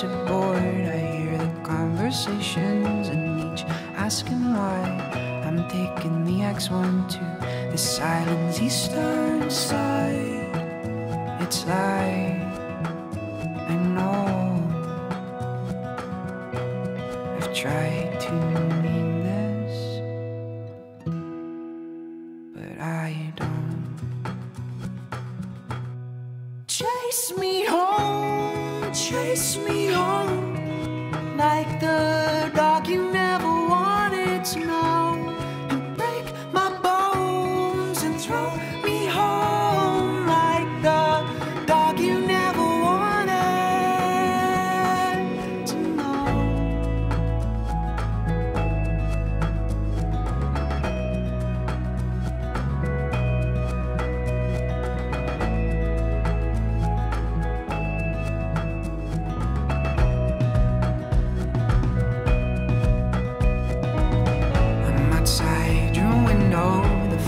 sit bored, I hear the conversations and each asking why I'm taking the X1 to the silence eastern side. It's like I know I've tried to mean this, but I don't. Chase me home, like the dog you never wanted to know, and break my bones and throw me home, like the dog you never wanted to know.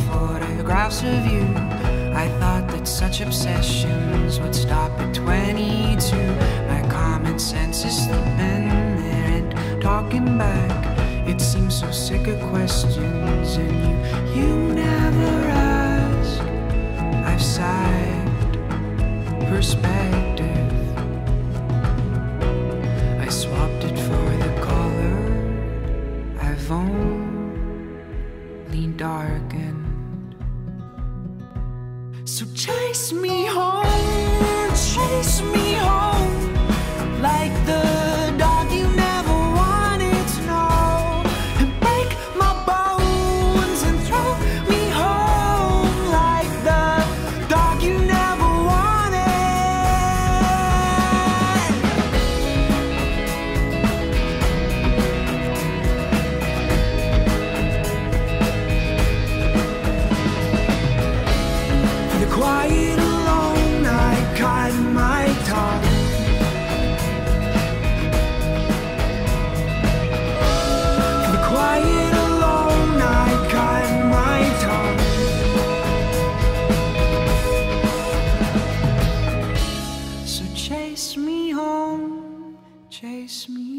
Photographs of you, I thought that such obsessions would stop at 22. My common sense is slipping there and talking back. It seems so sick of questions, and you never ask. I've sagged perspective, I swapped it for the color I've only darkened. So chase me home, like the dog you never wanted to know, and break my bones and throw me home, like the dog you never wanted. For the quiet alone, I cut my tongue. For the quiet alone, I cut my tongue. So chase me home, chase me